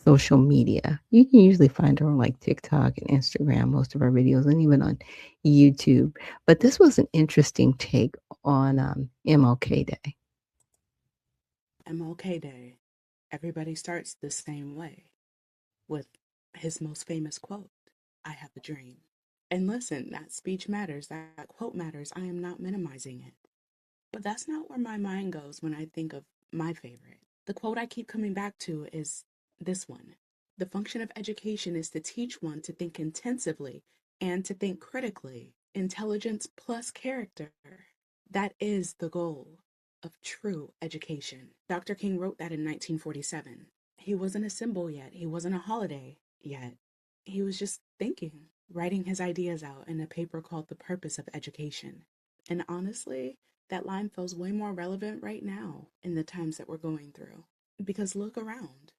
social media. You can usually find her on like TikTok and Instagram, most of her videos, and even on YouTube. But this was an interesting take on MLK Day. MLK Day, everybody starts the same way with his most famous quote, "I have a dream." And listen, that speech matters, that quote matters. I am not minimizing it. But that's not where my mind goes when I think of my favorite. The quote I keep coming back to is this one. "The function of education is to teach one to think intensively and to think critically. Intelligence plus character. That is the goal of true education." Dr. King wrote that in 1947. He wasn't a symbol yet. He wasn't a holiday yet. He was just thinking, writing his ideas out in a paper called The Purpose of Education. And honestly, that line feels way more relevant right now in the times that we're going through. Because look around,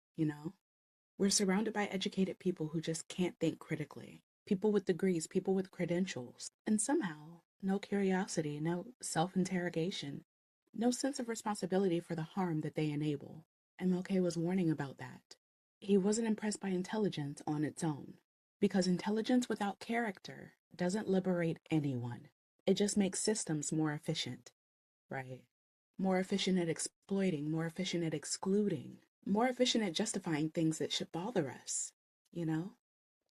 we're surrounded by educated people who just can't think critically. People with degrees, people with credentials. And somehow, no curiosity, no self-interrogation, no sense of responsibility for the harm that they enable. MLK was warning about that. He wasn't impressed by intelligence on its own, because intelligence without character doesn't liberate anyone. It just makes systems more efficient, right? More efficient at exploiting, more efficient at excluding, more efficient at justifying things that should bother us,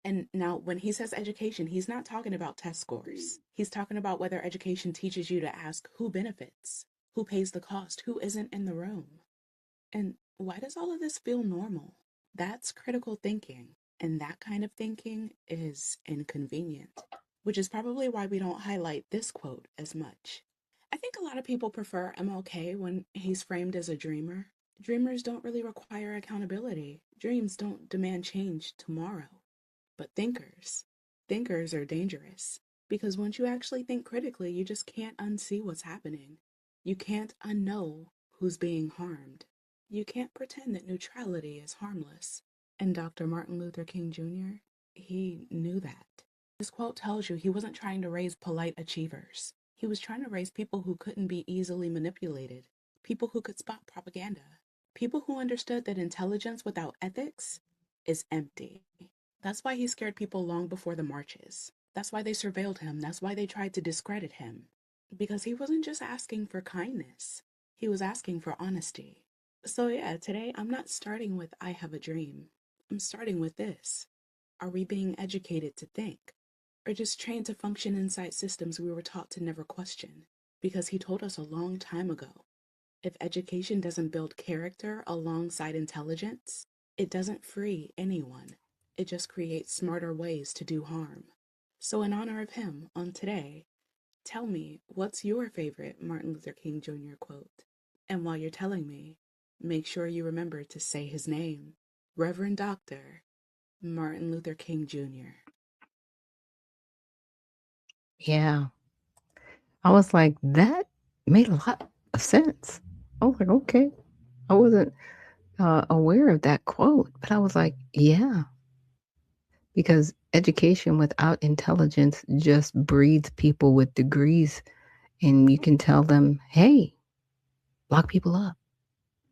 And now when he says education, he's not talking about test scores. He's talking about whether education teaches you to ask who benefits, who pays the cost, who isn't in the room. And why does all of this feel normal? That's critical thinking. And that kind of thinking is inconvenient, which is probably why we don't highlight this quote as much. I think a lot of people prefer MLK when he's framed as a dreamer. Dreamers don't really require accountability. Dreams don't demand change tomorrow. But thinkers are dangerous, because once you actually think critically, you just can't unsee what's happening. You can't unknow who's being harmed. You can't pretend that neutrality is harmless. And Dr. Martin Luther King Jr., he knew that. This quote tells you he wasn't trying to raise polite achievers. He was trying to raise people who couldn't be easily manipulated, people who could spot propaganda, people who understood that intelligence without ethics is empty. That's why he scared people long before the marches. That's why they surveilled him. That's why they tried to discredit him. Because he wasn't just asking for kindness. He was asking for honesty. So yeah, today I'm not starting with "I have a dream." I'm starting with this. Are we being educated to think? Or just trained to function inside systems we were taught to never question? Because he told us a long time ago, if education doesn't build character alongside intelligence, it doesn't free anyone. It just creates smarter ways to do harm. So in honor of him, on today, tell me, what's your favorite Martin Luther King Jr. quote? And while you're telling me, make sure you remember to say his name, Reverend Dr. Martin Luther King Jr. Yeah. I was like, that made a lot of sense. I was like, okay. I wasn't aware of that quote, but I was like, yeah, because education without intelligence just breeds people with degrees, and you can tell them, hey, lock people up.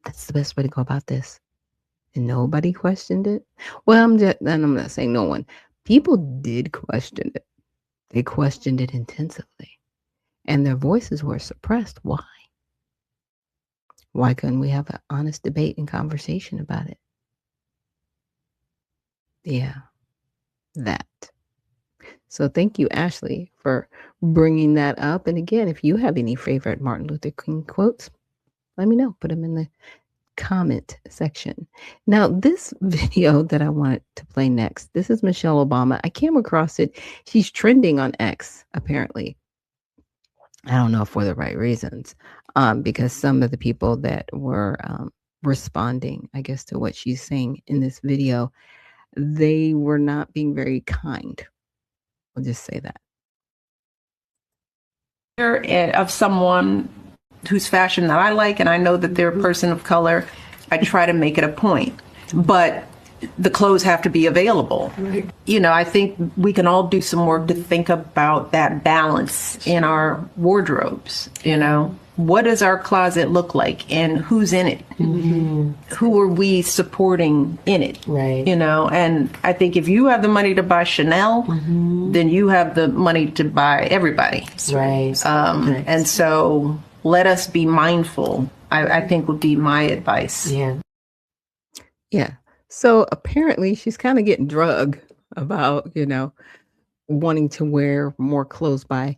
That's the best way to go about this. And nobody questioned it. Well, I'm not saying no one. People did question it. They questioned it intensively, and their voices were suppressed. Why? Why couldn't we have an honest debate and conversation about it? Yeah, that. So thank you, Ashley, for bringing that up. And again, if you have any favorite Martin Luther King quotes, let me know. Put them in the comment section. Now, this video that I wanted to play next, this is Michelle Obama. I came across it. She's trending on X, apparently. I don't know for the right reasons, because some of the people that were responding, I guess, to what she's saying in this video, they were not being very kind. I'll just say that. Of someone whose fashion that I like, and I know that they're a person of color, I try to make it a point. But the clothes have to be available. Right. I think we can all do some work to think about that balance in our wardrobes. what does our closet look like and who's in it? Who are we supporting in it? Right. You know, and I think if you have the money to buy Chanel, then you have the money to buy everybody. Right. And so let us be mindful, I think would be my advice. Yeah. Yeah. So apparently she's kind of getting drugged about, wanting to wear more clothes by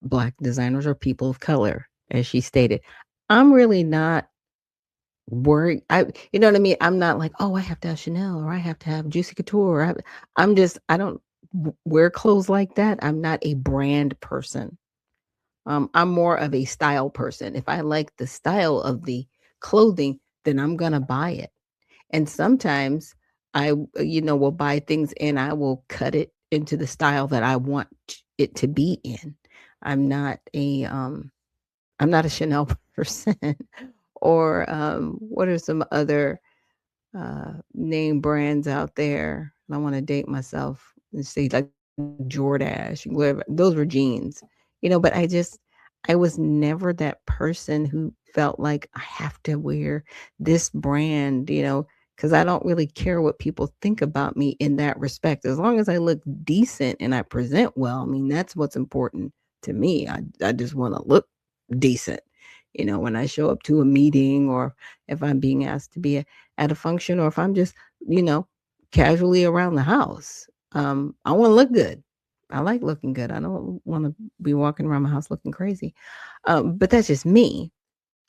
Black designers or people of color, as she stated. I'm really not worried. You know what I mean? I'm not like, oh, I have to have Chanel or I have to have Juicy Couture. I don't wear clothes like that. I'm not a brand person. I'm more of a style person. If I like the style of the clothing, then I'm gonna buy it. And sometimes I, will buy things and I will cut it into the style that I want it to be in. I'm not a Chanel person. Or what are some other name brands out there? I don't want to date myself and say like Jordache, whatever. Those were jeans, but I was never that person who felt like I have to wear this brand, because I don't really care what people think about me in that respect. As long as I look decent and I present well, I mean, that's what's important to me. I just want to look decent, when I show up to a meeting or if I'm being asked to be at a function or if I'm just, casually around the house. I want to look good. I like looking good. I don't want to be walking around my house looking crazy. But that's just me.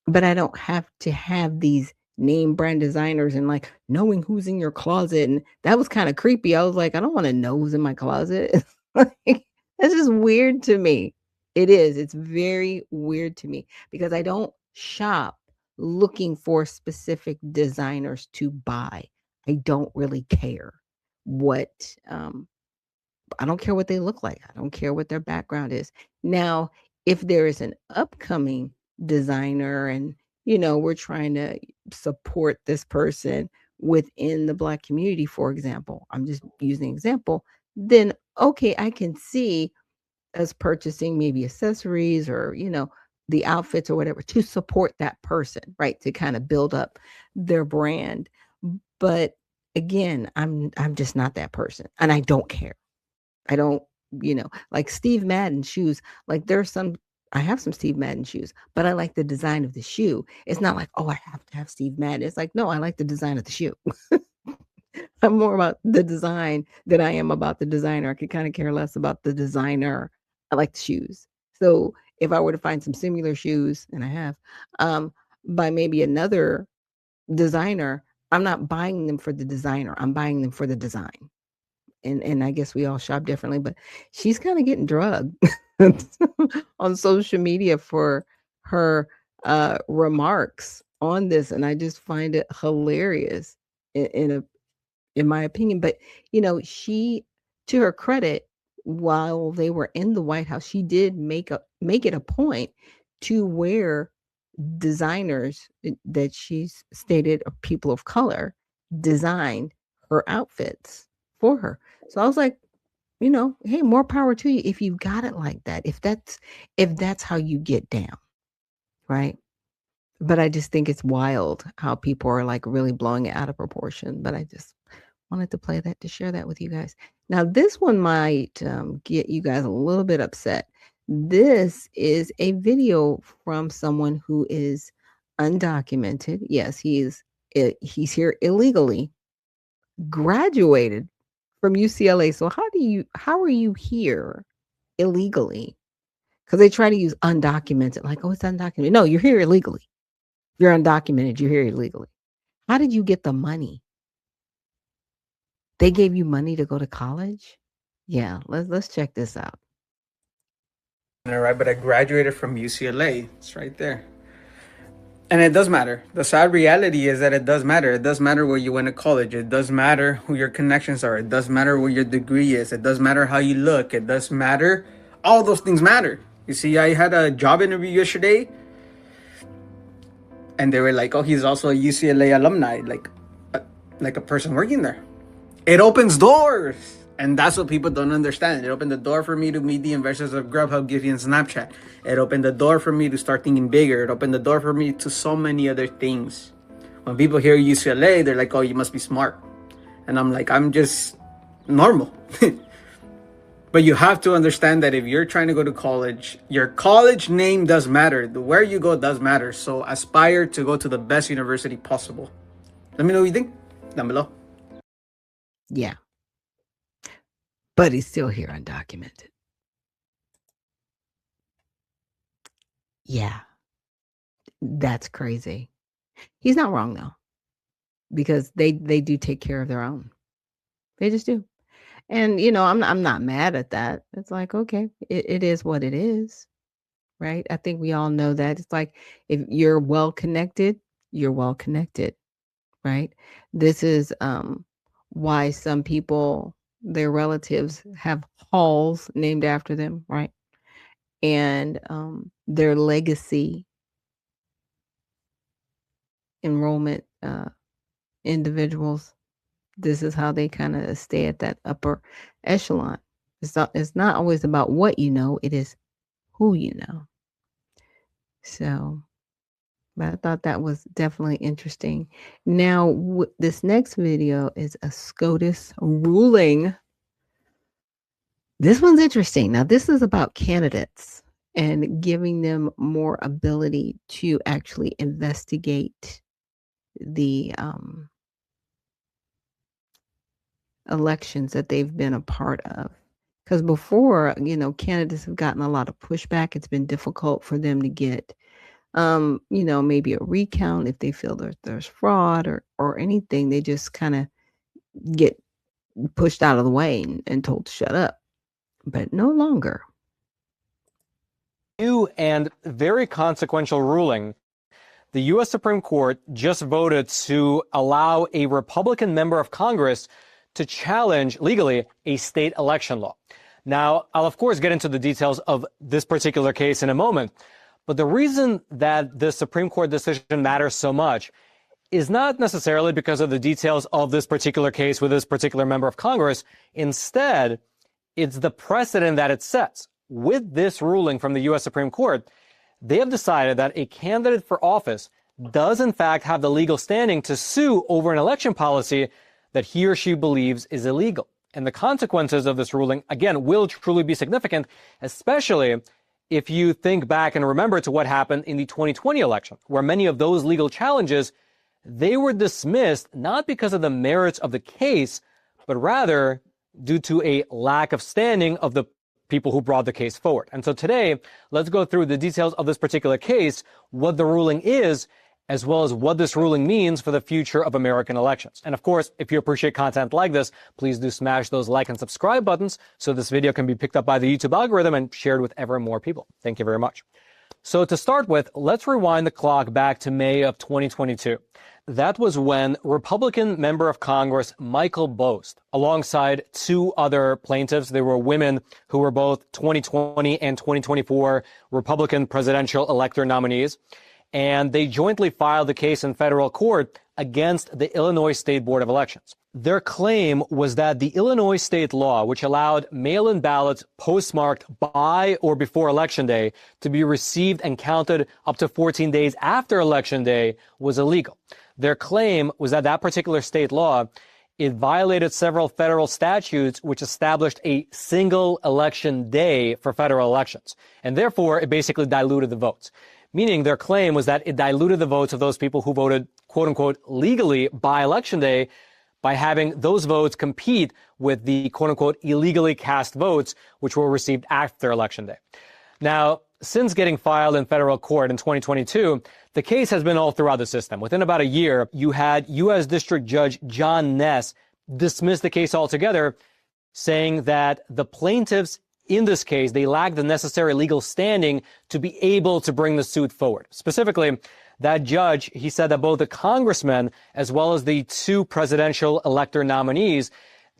But I don't have to have these name brand designers and like knowing who's in your closet. And that was kind of creepy. I was like, I don't want to know who's in my closet. Like, that's just weird to me. It is. It's very weird to me because I don't shop looking for specific designers to buy. I don't really care what I don't care what they look like. I don't care what their background is. Now, if there is an upcoming designer and, we're trying to support this person within the Black community, for example, I'm just using an example, then okay, I can see us purchasing maybe accessories or, the outfits or whatever to support that person, right? To kind of build up their brand. But again, I'm just not that person and I don't care. I don't, like Steve Madden shoes. Like I have some Steve Madden shoes, but I like the design of the shoe. It's not like, oh, I have to have Steve Madden. It's like, no, I like the design of the shoe. I'm more about the design than I am about the designer. I could kind of care less about the designer. I like the shoes. So if I were to find some similar shoes, and I have, by maybe another designer, I'm not buying them for the designer. I'm buying them for the design. And I guess we all shop differently, but she's kind of getting drugged on social media for her remarks on this, and I just find it hilarious in my opinion. But she, to her credit, while they were in the White House, she did make it a point to wear designers that she's stated are people of color designed her outfits for her. So I was like, hey, more power to you if you got it like that. If that's how you get down, right? But I just think it's wild how people are like really blowing it out of proportion. But I just wanted to play that to share that with you guys. Now, this one might get you guys a little bit upset. This is a video from someone who is undocumented. Yes, he's here illegally, graduated from UCLA. So how are you here illegally? Because they try to use undocumented, like, oh, it's undocumented. No, you're here illegally. You're undocumented, you're here illegally. How did you get the money? They gave you money to go to college? Yeah, let's check this out. Right, but I graduated from UCLA. It's right there. And it does matter. The sad reality is that it does matter. It does matter where you went to college. It does matter who your connections are. It does matter where your degree is. It does matter how you look. It does matter. All those things matter. You see, I had a job interview yesterday, and they were like, oh, he's also a UCLA alumni, like a person working there. It opens doors. And that's what people don't understand. It opened the door for me to meet the investors of Grubhub, Giphy, and Snapchat. It opened the door for me to start thinking bigger. It opened the door for me to so many other things. When people hear UCLA, they're like, oh, you must be smart. And I'm like, I'm just normal. But you have to understand that if you're trying to go to college, your college name does matter. Where you go does matter. So aspire to go to the best university possible. Let me know what you think down below. Yeah. But he's still here undocumented. Yeah. That's crazy. He's not wrong though. Because they do take care of their own. They just do. And you know, I'm not mad at that. It's like, okay, it is what it is. Right? I think we all know that. It's like if you're well connected, you're well connected. Right? This is why some people, their relatives have halls named after them, right? And their legacy enrollment individuals, this is how they kind of stay at that upper echelon. It's not always about what you know, it is who you know. So, but I thought that was definitely interesting. Now, this next video is a SCOTUS ruling. This one's interesting. Now, this is about candidates and giving them more ability to actually investigate the elections that they've been a part of. Because before, you know, candidates have gotten a lot of pushback. It's been difficult for them to get, you know, maybe a recount if they feel there's fraud or anything. They just kind of get pushed out of the way and told to shut up. But no longer. New and very consequential ruling. The U.S. Supreme Court just voted to allow a Republican member of Congress to challenge legally a state election law. Now, I'll of course get into the details of this particular case in a moment, but the reason that the Supreme Court decision matters so much is not necessarily because of the details of this particular case with this particular member of Congress. Instead, it's the precedent that it sets. With this ruling from the U.S. Supreme Court, they have decided that a candidate for office does in fact have the legal standing to sue over an election policy that he or she believes is illegal. And the consequences of this ruling, again, will truly be significant, especially if you think back and remember to what happened in the 2020 election, where many of those legal challenges, they were dismissed not because of the merits of the case, but rather due to a lack of standing of the people who brought the case forward. And so today, let's go through the details of this particular case, what the ruling is, as well as what this ruling means for the future of American elections. And of course, if you appreciate content like this, please do smash those like and subscribe buttons so this video can be picked up by the YouTube algorithm and shared with ever more people. Thank you very much. So to start with, let's rewind the clock back to May of 2022. That was when Republican member of Congress Michael Bost, alongside two other plaintiffs, they were women who were both 2020 and 2024 Republican presidential elector nominees, and they jointly filed the case in federal court against the Illinois State Board of Elections. Their claim was that the Illinois state law, which allowed mail-in ballots postmarked by or before Election Day to be received and counted up to 14 days after Election Day, was illegal. Their claim was that that particular state law, it violated several federal statutes which established a single election day for federal elections. And therefore, it basically diluted the votes. Meaning their claim was that it diluted the votes of those people who voted, quote unquote, legally by Election Day by having those votes compete with the, quote unquote, illegally cast votes, which were received after Election Day. Now, since getting filed in federal court in 2022, the case has been all throughout the system. Within about a year, you had U.S. District Judge John Ness dismiss the case altogether, saying that the plaintiffs in this case, they lack the necessary legal standing to be able to bring the suit forward. Specifically, that judge, he said that both the congressmen as well as the two presidential elector nominees,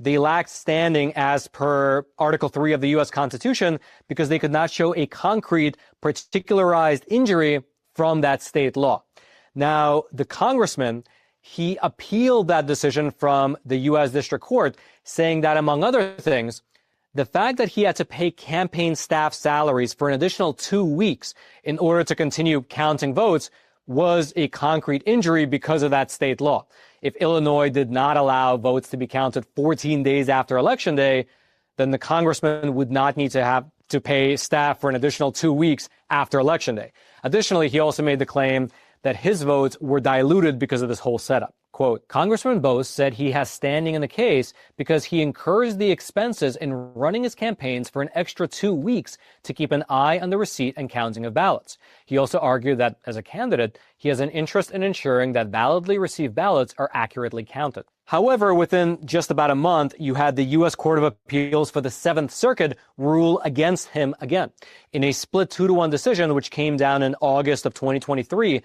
they lacked standing as per Article 3 of the U.S. Constitution because they could not show a concrete, particularized injury from that state law. Now, the congressman, he appealed that decision from the U.S. District Court, saying that, among other things, the fact that he had to pay campaign staff salaries for an additional 2 weeks in order to continue counting votes was a concrete injury because of that state law. If Illinois did not allow votes to be counted 14 days after Election Day, then the congressman would not need to have to pay staff for an additional 2 weeks after Election Day. Additionally, he also made the claim that his votes were diluted because of this whole setup. Quote, Congressman Bost said he has standing in the case because he incurs the expenses in running his campaigns for an extra 2 weeks to keep an eye on the receipt and counting of ballots. He also argued that, as a candidate, he has an interest in ensuring that validly received ballots are accurately counted. However, within just about a month, you had the U.S. Court of Appeals for the Seventh Circuit rule against him again. In a split 2-1 decision, which came down in August of 2023,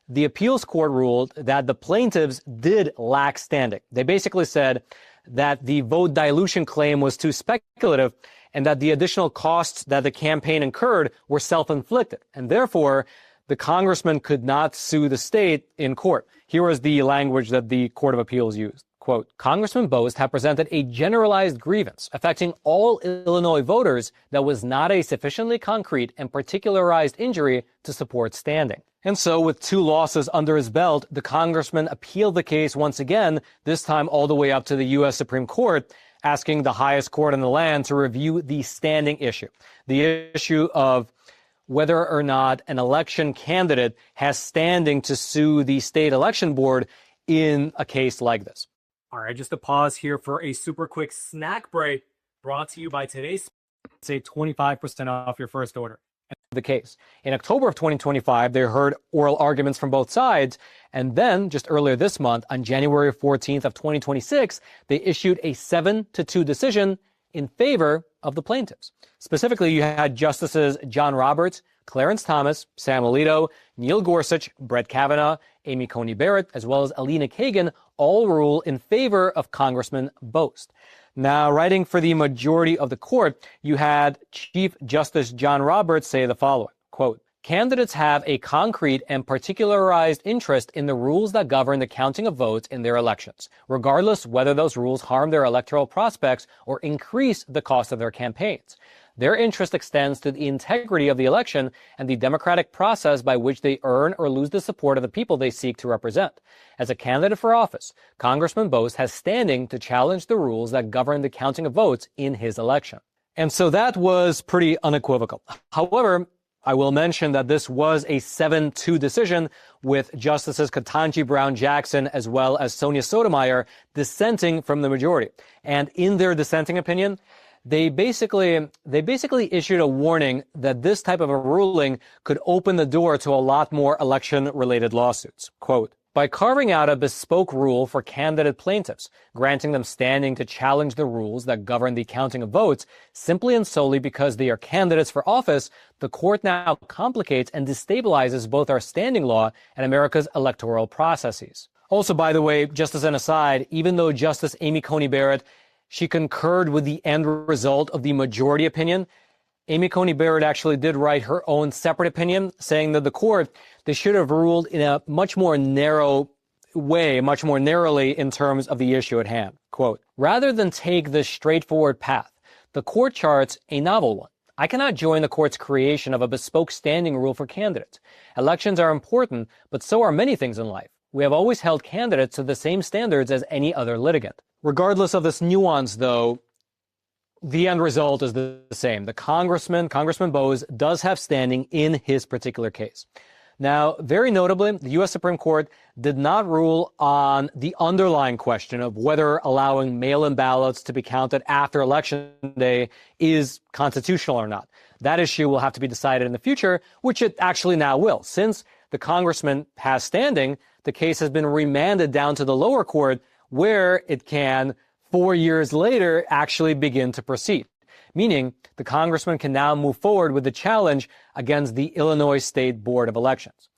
the appeals court ruled that the plaintiffs did lack standing. They basically said that the vote dilution claim was too speculative and that the additional costs that the campaign incurred were self-inflicted, and therefore the congressman could not sue the state in court. Here was the language that the Court of Appeals used. Quote, Congressman Bost had presented a generalized grievance affecting all Illinois voters that was not a sufficiently concrete and particularized injury to support standing. And so, with 2 losses under his belt, the congressman appealed the case once again, this time all the way up to the U.S. Supreme Court, asking the highest court in the land to review the standing issue, the issue of whether or not an election candidate has standing to sue the state election board in a case like this. All right, just a pause here for a super quick snack break brought to you by today's. Save 25% off your first order. The case. In October of 2025, they heard oral arguments from both sides, and then, just earlier this month, on January 14th of 2026, they issued a 7-2 decision in favor of the plaintiffs. Specifically, you had Justices John Roberts, Clarence Thomas, Sam Alito, Neil Gorsuch, Brett Kavanaugh, Amy Coney Barrett, as well as Alina Kagan, all rule in favor of Congressman Bost. Now, writing for the majority of the court, you had Chief Justice John Roberts say the following, quote, candidates have a concrete and particularized interest in the rules that govern the counting of votes in their elections, regardless whether those rules harm their electoral prospects or increase the cost of their campaigns. Their interest extends to the integrity of the election and the democratic process by which they earn or lose the support of the people they seek to represent. As a candidate for office, Congressman Bost has standing to challenge the rules that govern the counting of votes in his election. And so that was pretty unequivocal. However, I will mention that this was a 7-2 decision with Justices Ketanji Brown Jackson as well as Sonia Sotomayor dissenting from the majority. And in their dissenting opinion, they basically issued a warning that this type of a ruling could open the door to a lot more election-related lawsuits. Quote, by carving out a bespoke rule for candidate plaintiffs, granting them standing to challenge the rules that govern the counting of votes simply and solely because they are candidates for office, the court now complicates and destabilizes both our standing law and America's electoral processes. Also, by the way, just as an aside, even though Justice Amy Coney Barrett she concurred with the end result of the majority opinion, Amy Coney Barrett actually did write her own separate opinion, saying that the court, they should have ruled in a much more narrow way, much more narrowly in terms of the issue at hand. Quote, rather than take this straightforward path, the court charts a novel one. I cannot join the court's creation of a bespoke standing rule for candidates. Elections are important, but so are many things in life. We have always held candidates to the same standards as any other litigant. Regardless of this nuance, though, the end result is the same. The Congressman Bost, does have standing in his particular case. Now, very notably, the U.S. Supreme Court did not rule on the underlying question of whether allowing mail-in ballots to be counted after Election Day is constitutional or not. That issue will have to be decided in the future, which it actually now will. Since the congressman has standing, the case has been remanded down to the lower court, where it can, 4 years later, actually begin to proceed. Meaning, the congressman can now move forward with the challenge against the Illinois State Board of Elections.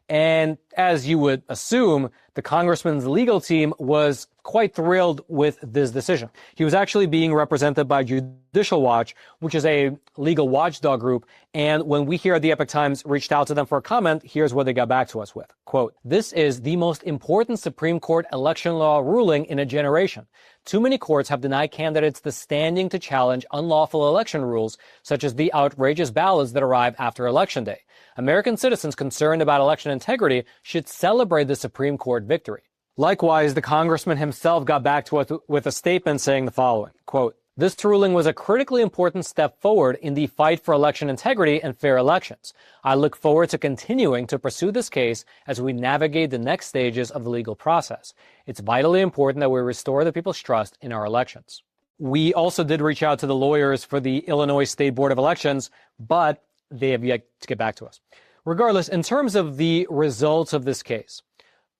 And as you would assume, The congressman's legal team was quite thrilled with this decision. He was actually being represented by Judicial Watch, which is a legal watchdog group. And when we here at the Epoch Times reached out to them for a comment, here's what they got back to us with. Quote, "This is the most important Supreme Court election law ruling in a generation. Too many courts have denied candidates the standing to challenge unlawful election rules, such as the outrageous ballots that arrive after Election Day. American citizens concerned about election integrity should celebrate the Supreme Court victory." Likewise, the congressman himself got back to us with a statement saying the following, quote, "This ruling was a critically important step forward in the fight for election integrity and fair elections. I look forward to continuing to pursue this case as we navigate the next stages of the legal process. It's vitally important that we restore the people's trust in our elections." We also did reach out to the lawyers for the Illinois State Board of Elections, but they have yet to get back to us. Regardless, in terms of the results of this case,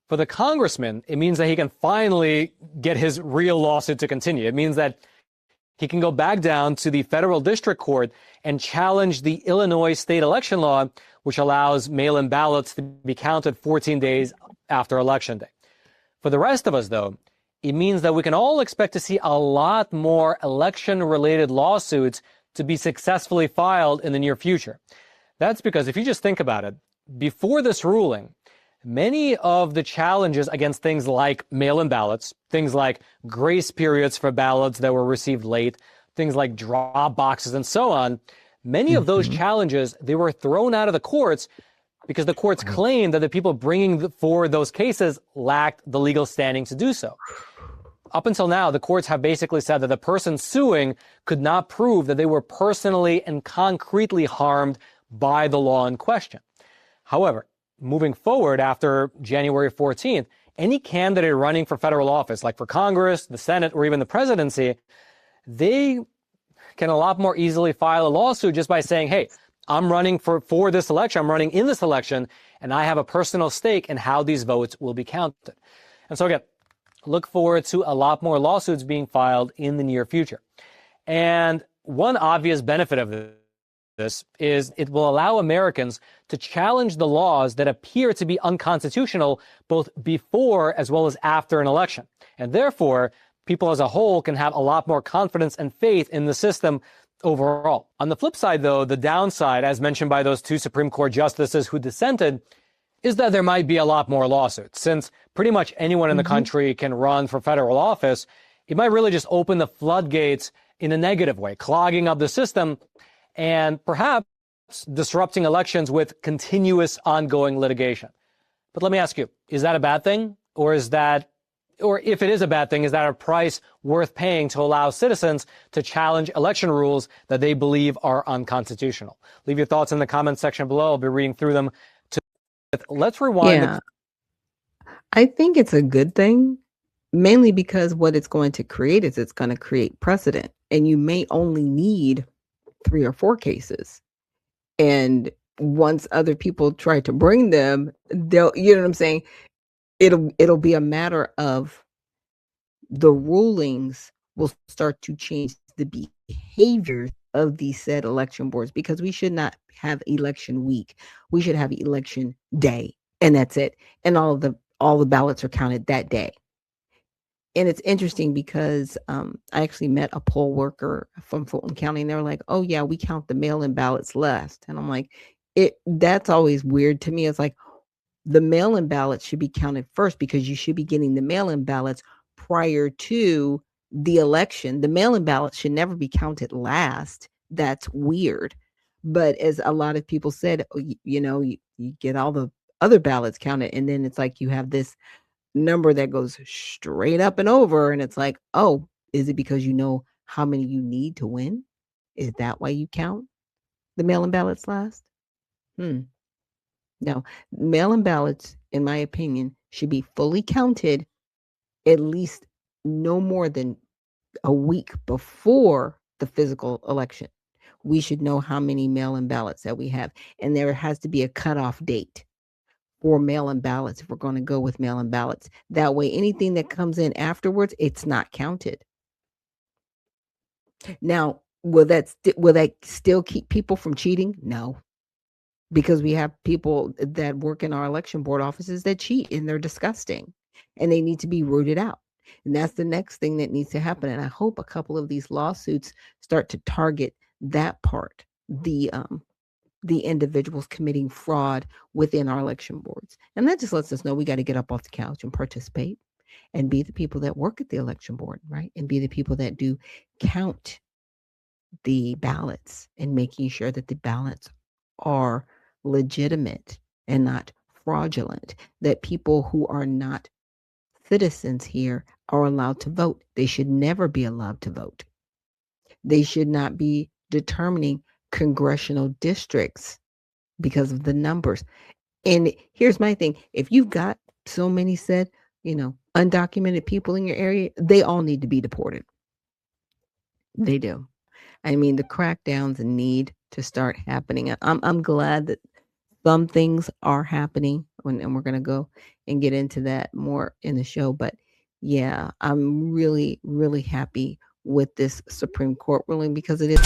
for the congressman, it means that he can finally get his real lawsuit to continue. It means that he can go back down to the federal district court and challenge the Illinois state election law, which allows mail-in ballots to be counted 14 days after Election Day. For the rest of us, though, it means that we can all expect to see a lot more election-related lawsuits to be successfully filed in the near future. That's because if you just think about it, before this ruling, many of the challenges against things like mail-in ballots, things like grace periods for ballots that were received late, things like drop boxes and so on, many of those challenges, they were thrown out of the courts because the courts claimed that the people bringing forward those cases lacked the legal standing to do so. Up until now, the courts have basically said that the person suing could not prove that they were personally and concretely harmed by the law in question. However, moving forward after January 14th, any candidate running for federal office, like for Congress, the Senate, or even the presidency, they can a lot more easily file a lawsuit just by saying, hey, I'm running for this election, I'm running in this election, and I have a personal stake in how these votes will be counted. And so again, look forward to a lot more lawsuits being filed in the near future. And one obvious benefit of this is it will allow Americans to challenge the laws that appear to be unconstitutional both before as well as after an election. And therefore, people as a whole can have a lot more confidence and faith in the system overall. On the flip side, though, the downside, as mentioned by those two Supreme Court justices who dissented, is that there might be a lot more lawsuits. Since pretty much anyone in the country can run for federal office, it might really just open the floodgates in a negative way, clogging up the system and perhaps disrupting elections with continuous ongoing litigation. But let me ask you, is that a bad thing? Or if it is a bad thing, is that a price worth paying to allow citizens to challenge election rules that they believe are unconstitutional? Leave your thoughts in the comments section below. I'll be reading through them. Let's rewind. Yeah, I think it's a good thing, mainly because what it's going to create is it's going to create precedent, and you may only need 3 or 4 cases. And once other people try to bring them, they'll, you know what I'm saying? It'll be a matter of the rulings will start to change the behavior of these said election boards, because we should not have election week. We should have election day, and that's it. And all the ballots are counted that day. And it's interesting because I actually met a poll worker from Fulton County, and they were like, "Oh yeah, we count the mail-in ballots last." And I'm like, that's always weird to me. It's like the mail-in ballots should be counted first, because you should be getting the mail-in ballots prior to the election. The mail-in ballots should never be counted last. That's weird. But as a lot of people said, you get all the other ballots counted, and then it's like you have this number that goes straight up and over, and it's like, oh, is it because you know how many you need to win? Is that why you count the mail-in ballots last? No, mail-in ballots, in my opinion, should be fully counted at least no more than a week before the physical election. We should know how many mail-in ballots that we have, and there has to be a cutoff date for mail-in ballots if we're going to go with mail-in ballots. That way, anything that comes in afterwards, it's not counted. Now, will that still keep people from cheating? No, because we have people that work in our election board offices that cheat, and they're disgusting. and they need to be rooted out. And that's the next thing that needs to happen. And I hope a couple of these lawsuits start to target that part, the individuals committing fraud within our election boards. And that just lets us know we got to get up off the couch and participate and be the people that work at the election board, right? And be the people that do count the ballots and making sure that the ballots are legitimate and not fraudulent, that people who are not citizens here are allowed to vote. They should never be allowed to vote. They should not be determining congressional districts because of the numbers. And here's my thing. If you've got so many said, undocumented people in your area, they all need to be deported. They do. I mean, the crackdowns need to start happening. I'm glad that some things are happening, and we're going to go and get into that more in the show. But yeah, I'm really, really happy with this Supreme Court ruling because it is